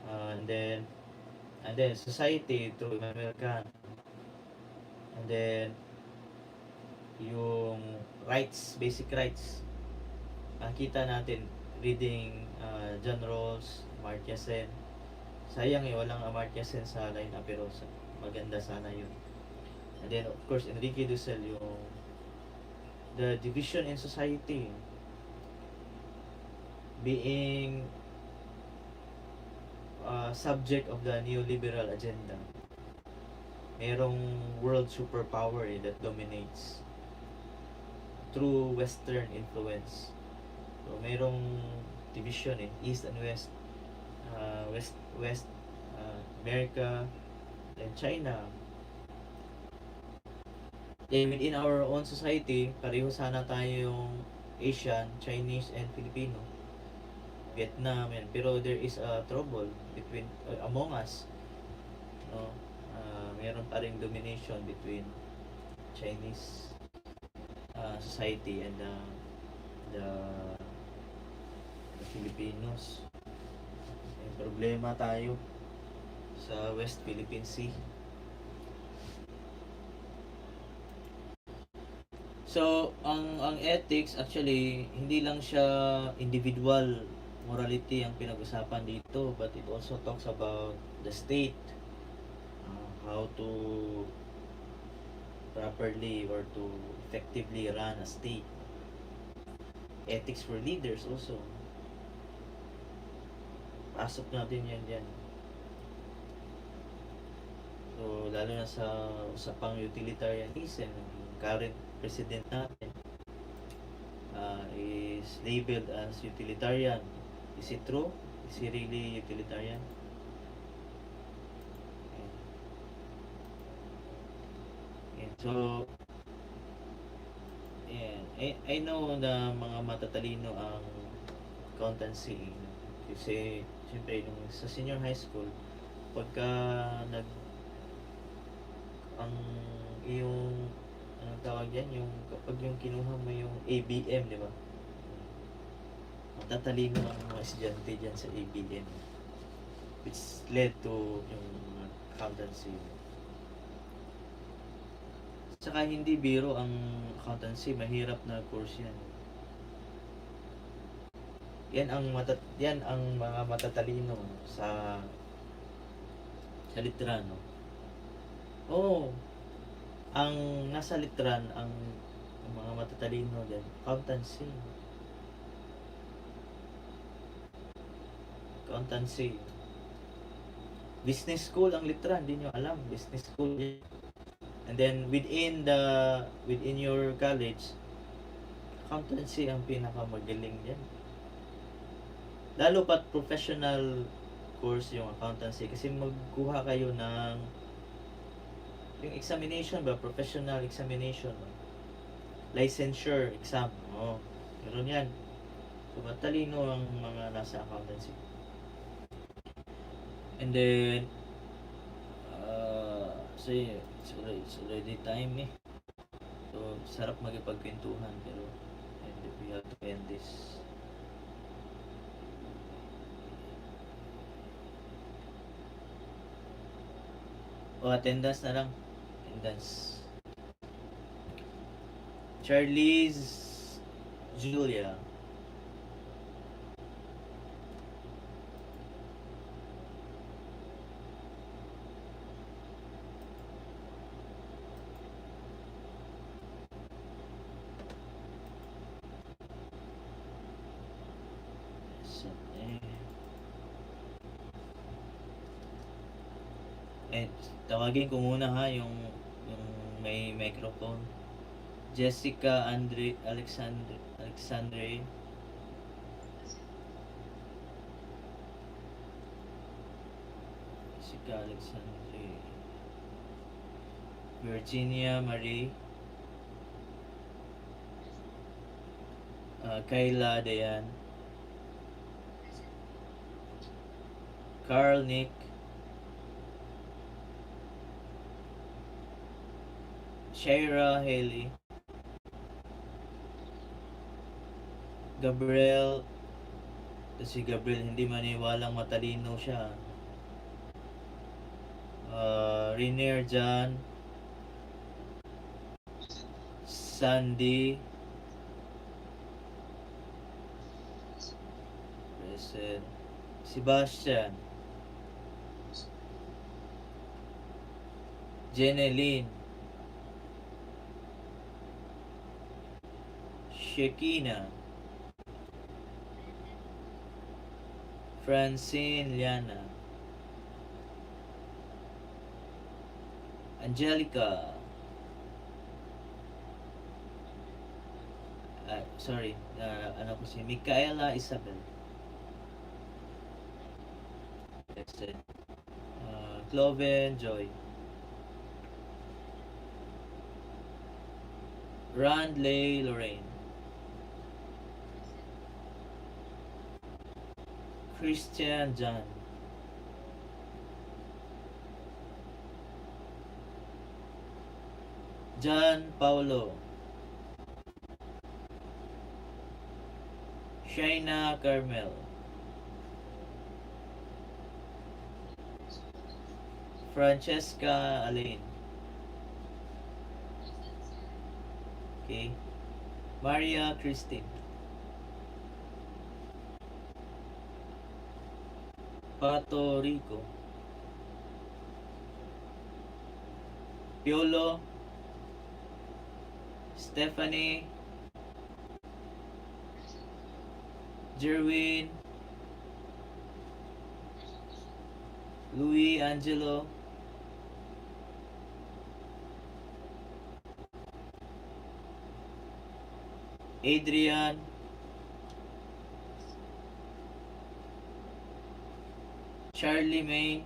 And then society through Immanuel Kant. And then yung rights, basic rights. Nakita natin reading John Rawls, Amartya Sen. Sayang walang Amartya Sen sa line-up, pero maganda sana yun. And then of course Enrique Dussel, yung the division in society being subject of the neoliberal agenda. Merong world superpower that dominates through Western influence. So, merong division East and West. West, America, and China. Then within our own society, pareho sana tayong Asian, Chinese, and Filipino. Vietnam, and pero there is a trouble between among us. No? Meron pa ring domination between Chinese society and the Filipinos. May problema tayo sa West Philippine Sea. So, ang ethics actually hindi lang siya individual morality ang pinag-usapan dito, but it also talks about the state, how to properly or to effectively run a state. Ethics for leaders also. Pasok natin yan dyan. So, lalo na sa usapang utilitarianism, current president natin is labeled as utilitarian. Is it true? Is he really utilitarian? And so, I know na mga matatalino ang accountancy. Kasi, siyempre, sa senior high school, pagka ang yung anong tawag yan, yung kapag yung kinuha mo yung ABM, di ba? Matatalino ang mga estudyante dyan sa ABM, which led to yung accountancy. Saka hindi biro ang accountancy, mahirap na course yan. Yan ang mga matatalino sa litera, no? Ang nasa litran, ang mga matatalino dyan, accountancy. accountancy. Business school ang literal, hindi nyo alam. Business school. And then within your college, accountancy ang pinakamagaling dyan. Lalo pat professional course yung accountancy kasi magkuha kayo ng yung examination ba, professional examination, licensure exam. Meron yan. So matalino ang mga nasa accountancy. And then so yeah, it's already time eh. So sarap magipagkwentuhan pero and we have to end this. Attendance na lang. Attendance. Charlize Julia. Tawagin ko muna ha yung may microphone. Jessica Alexandre. Jessica Alexandre. Virginia Marie. Kayla Dayan. Carl Nick. Shaira Haley. Gabriel. Si Gabriel hindi maniwalang matalino siya. Rainier John. Sandy. Present. Sebastian. Jeneline. Shekina. Francine Liana. Angelica. Si Micaela Isabel. That's it. Cloven Joy. Randley Lorraine. Christian John. John Paulo. Shaina Carmel. Francesca Alain. Okay. Maria Christine. Pato Rico. Piolo. Stephanie. Jerwin. Louis Angelo. Adrian. Charlie May.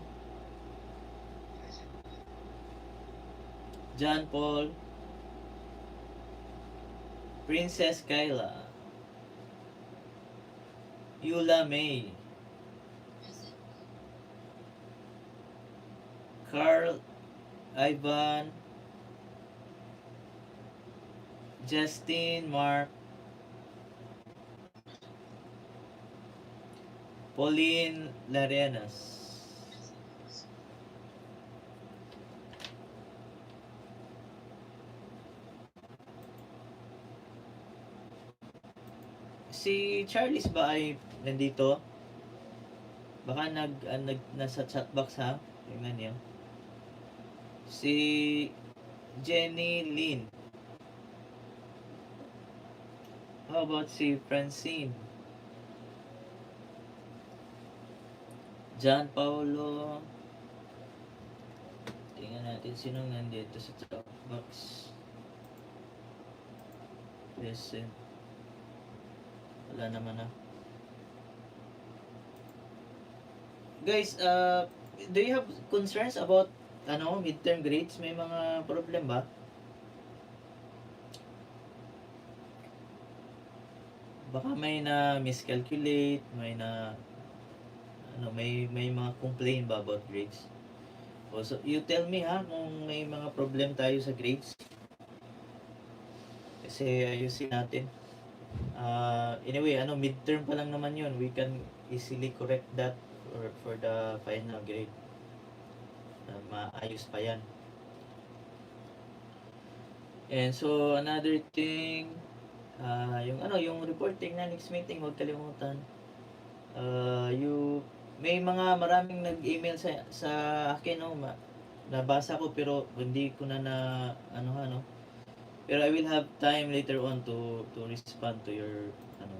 John Paul. Princess Kyla. Eula May. Carl Ivan. Justin Mark. Pauline Larenas. Si Charles ba ay nandito? Baka nasa chatbox ha? Tingnan niyo. Si Jenny Lynn. How about si Francine? John Paulo. Tingnan natin sinong nandito sa chat box. Present. Wala naman na. Guys, do you have concerns about midterm grades? May mga problem ba? Baka may na miscalculate, may na may mga complain ba about grades? So you tell me ha kung may mga problem tayo sa grades. Kasi ayusin natin. Anyway, midterm pa lang naman yun. We can easily correct that for the final grade. Maayos pa yan. And so, another thing, yung reporting na next meeting, huwag kalimutan. May mga maraming nag-email sa akin, nabasa ko pero hindi ko na pero I will have time later on to respond to your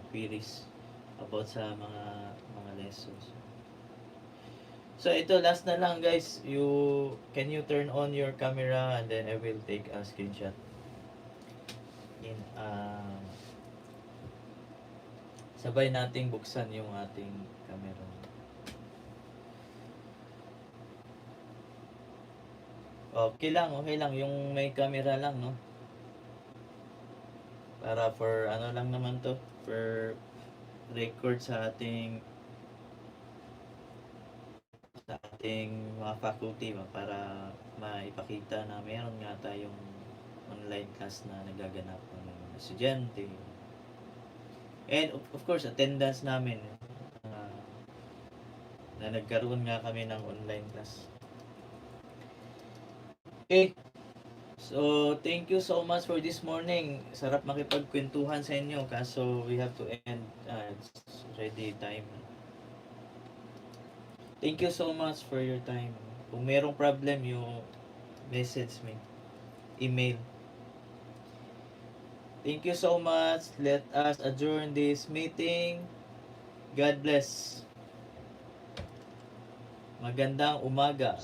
queries about sa mga lessons. So ito last na lang guys, can you turn on your camera and then I will take a screenshot. Sabay nating buksan yung ating camera. Okay lang yung may camera lang, no? Para for lang naman to, for record sa ating mga faculty para maipakita na meron nga tayong online class na nagaganap ng mga estudyante. And of course, attendance namin na nagkaroon nga kami ng online class. Okay. So, thank you so much for this morning. Sarap makipagkwentuhan sa inyo kaso we have to end. It's already time. Thank you so much for your time. Kung merong problem, you message me. Email. Thank you so much. Let us adjourn this meeting. God bless. Magandang umaga.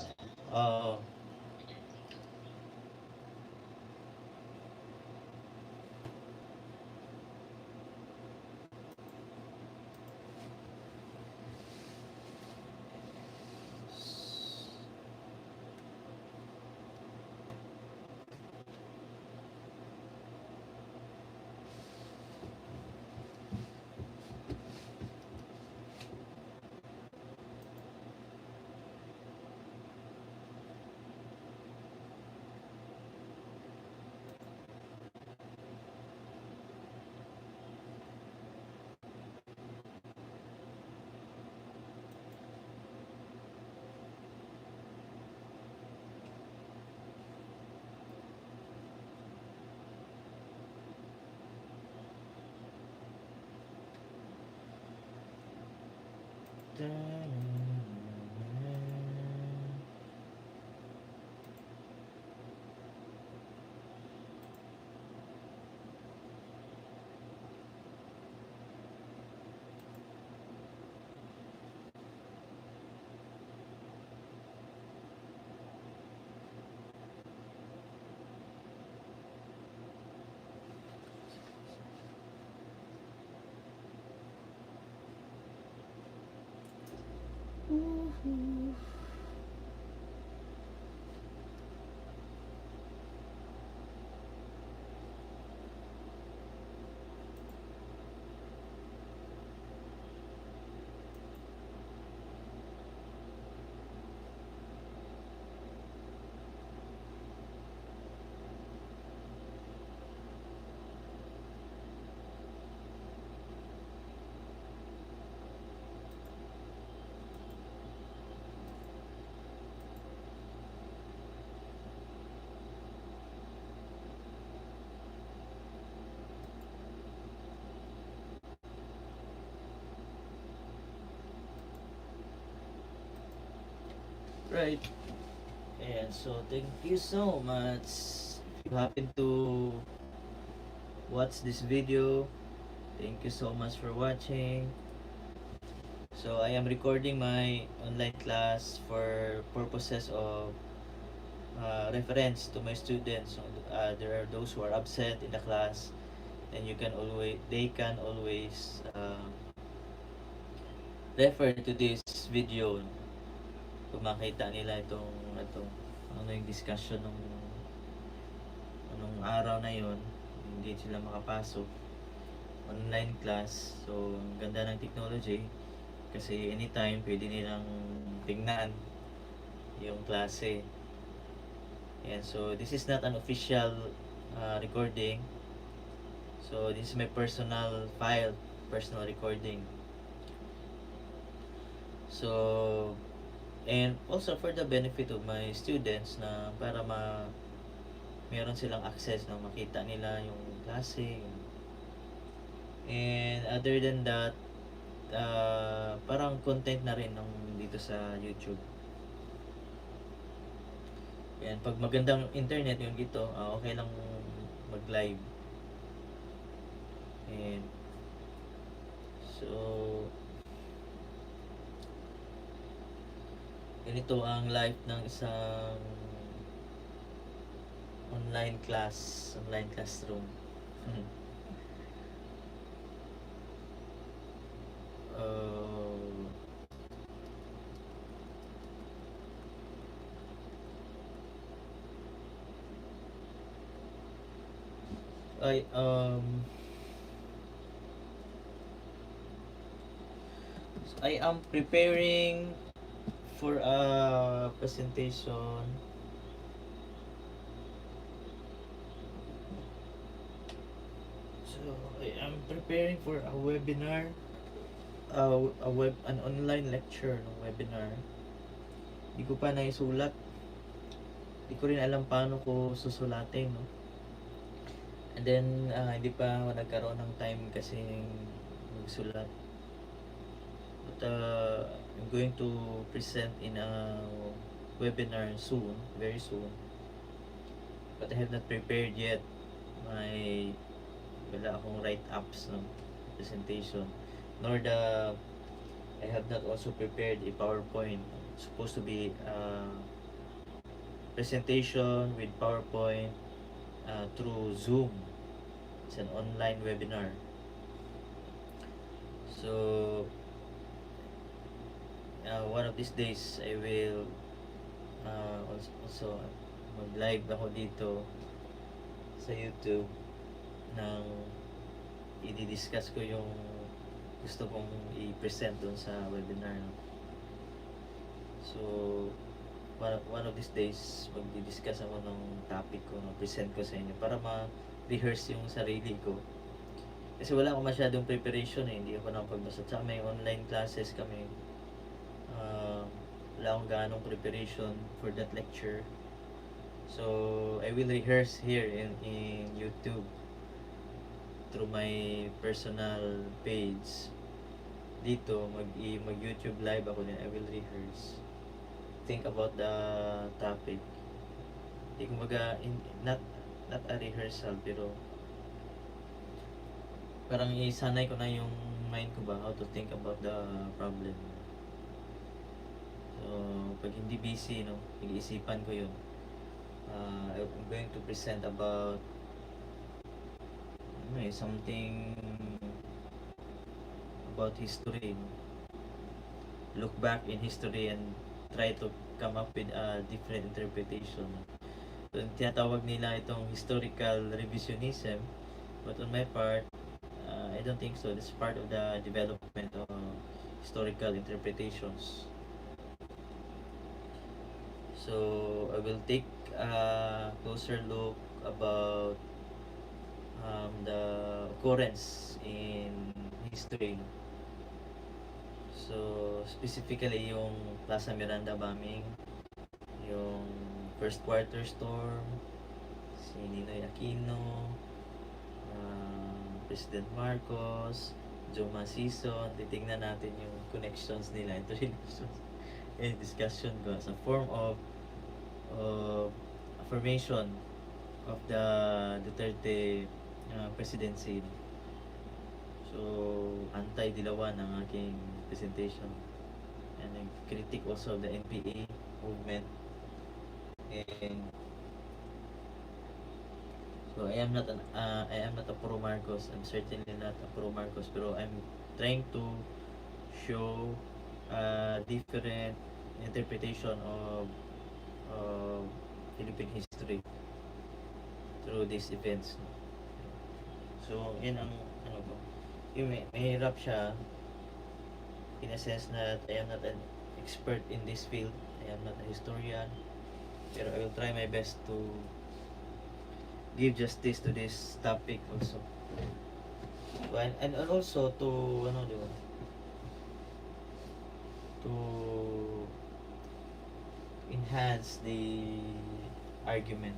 Right. And so thank you so much. If you happen to watch this video, thank you so much for watching. So I am recording my online class for purposes of reference to my students. So, there are those who are absent in the class, and they can always refer to this video kung makita nila ito ano yung discussion ng anong araw na yon, hindi sila makapasok online class. So ang ganda ng technology kasi anytime pwede nilang tingnan yung klase. And so this is not an official recording. So this is my personal file, personal recording. So and also for the benefit of my students na para meron silang access na makita nila yung klase. And other than that, parang content na rin ng dito sa YouTube. Yan, pag magandang internet yung dito, okay lang mag-live. And so ganito ang life ng isang online classroom. I am preparing for a presentation. So I am preparing for a webinar, an online lecture no webinar. Hindi ko pa naisulat. Hindi ko rin alam paano ko susulatin, no. And then hindi pa ako nagkaroon ng time kasi magsulat. But I'm going to present in a webinar soon, very soon. But I have not prepared yet wala akong write-ups ng presentation. Nor I have not also prepared a PowerPoint. It's supposed to be presentation with PowerPoint through Zoom. It's an online webinar. So one of these days I will also mag-live ako dito sa YouTube nang i-discuss ko yung gusto kong i-present doon sa webinar, no? So one of these days magdi-discuss ako ng topic ko, no? Present ko sa inyo para ma-rehearse yung sarili ko kasi wala akong masyadong preparation, hindi ako nakapagbasa. Tsaka may online classes kami. Wala akong ganong preparation for that lecture. So I will rehearse here in YouTube through my personal page. Dito mag YouTube live ako din. I will rehearse, think about the topic. Not a rehearsal, pero parang isanay ko na yung mind ko ba how to think about the problem. So pag hindi busy, no, pag-iisipan ko yun. I'm going to present about something about history, no? Look back in history and try to come up with a different interpretation. So tinatawag nila itong historical revisionism, but on my part, I don't think so. This is part of the development of historical interpretations. So I will take a closer look about the occurrence in history. So specifically yung Plaza Miranda bombing, yung first quarter storm, si Ninoy Aquino, President Marcos, Joma season. Titingnan natin yung connections nila, interrelations and discussion ko as a form of affirmation of the Duterte presidency. So, anti-dilawan ang aking presentation. And nag-critique also of the NPA movement. And so I am not a pro Marcos. I'm certainly not a pro Marcos, pero I'm trying to show a different interpretation of Philippine history through these events. So, yan ang ano ko. Yung mahirap siya in a sense that I am not an expert in this field. I am not a historian. Pero I will try my best to give justice to this topic also. And also to ano, di ba? To enhance the argument.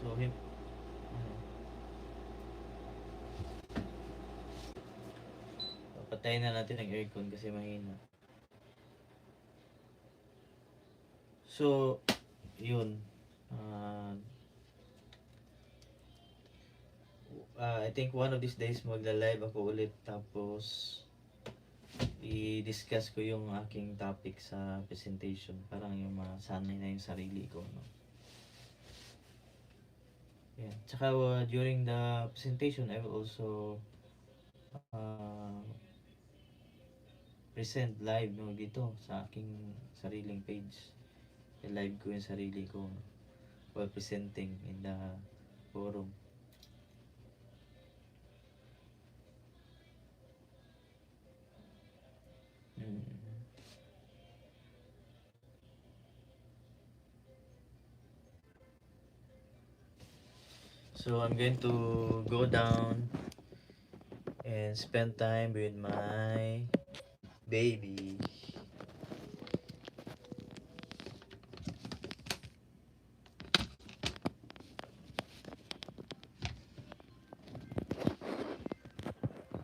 So him patayin na natin ang aircon kasi mahina. So, yun. I think one of these days magla-live ako ulit tapos i-discuss ko yung aking topic sa presentation. Parang yung masanay na yung sarili ko, no? Yeah. Tsaka during the presentation, I will also present live, no, dito sa aking sariling page. I-live ko yung sarili ko, no, while presenting in the forum. So I'm going to go down and spend time with my baby.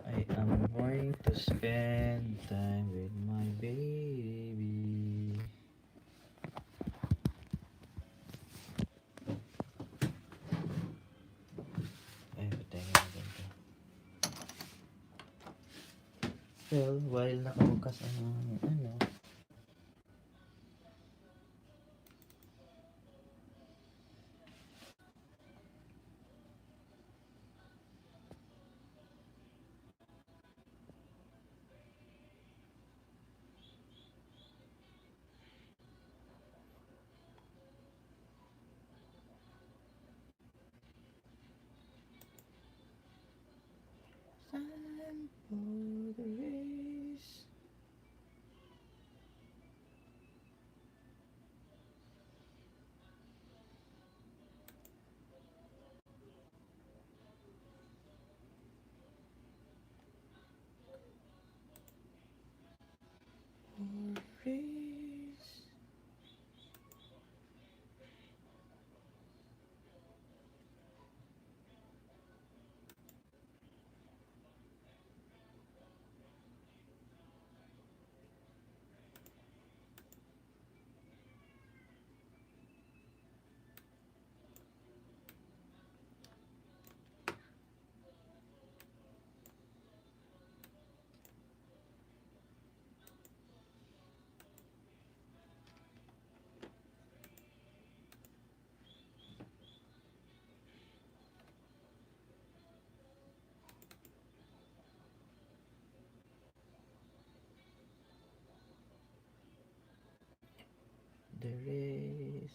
I am going to spend time with my baby. Ay, patay nga natin ito. Well, while nakabukas ang ano, time for the race. Race. The race.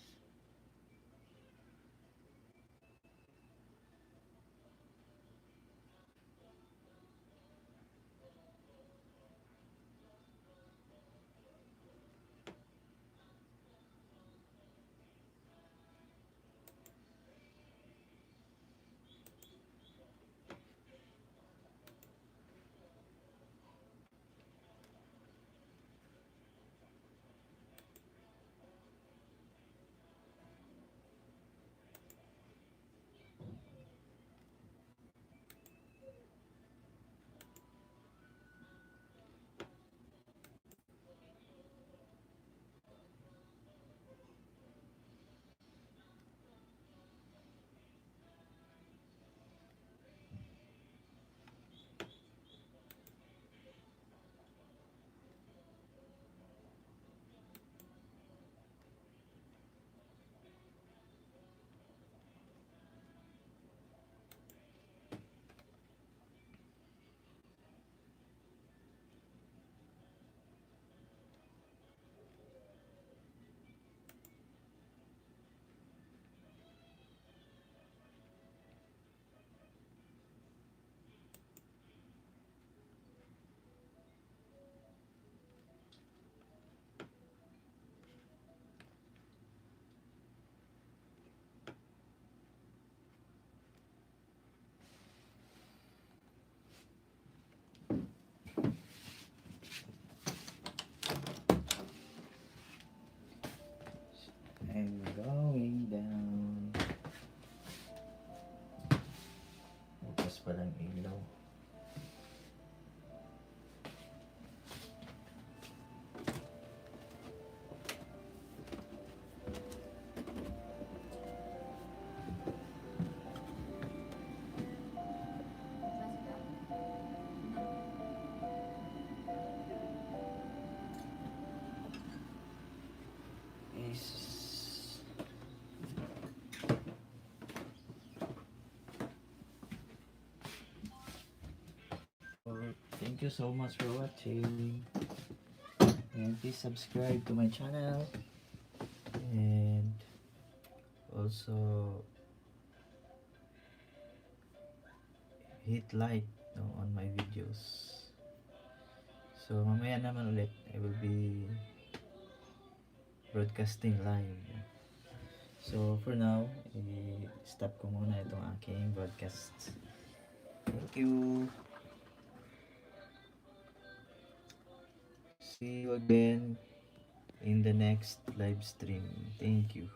walang ilaw. Is thank you so much for watching, and please subscribe to my channel, and also hit like, no, on my videos. So mamaya naman ulit I will be broadcasting live. So for now, i-stop ko muna itong aking broadcast. Thank you. See you again in the next live stream. Thank you.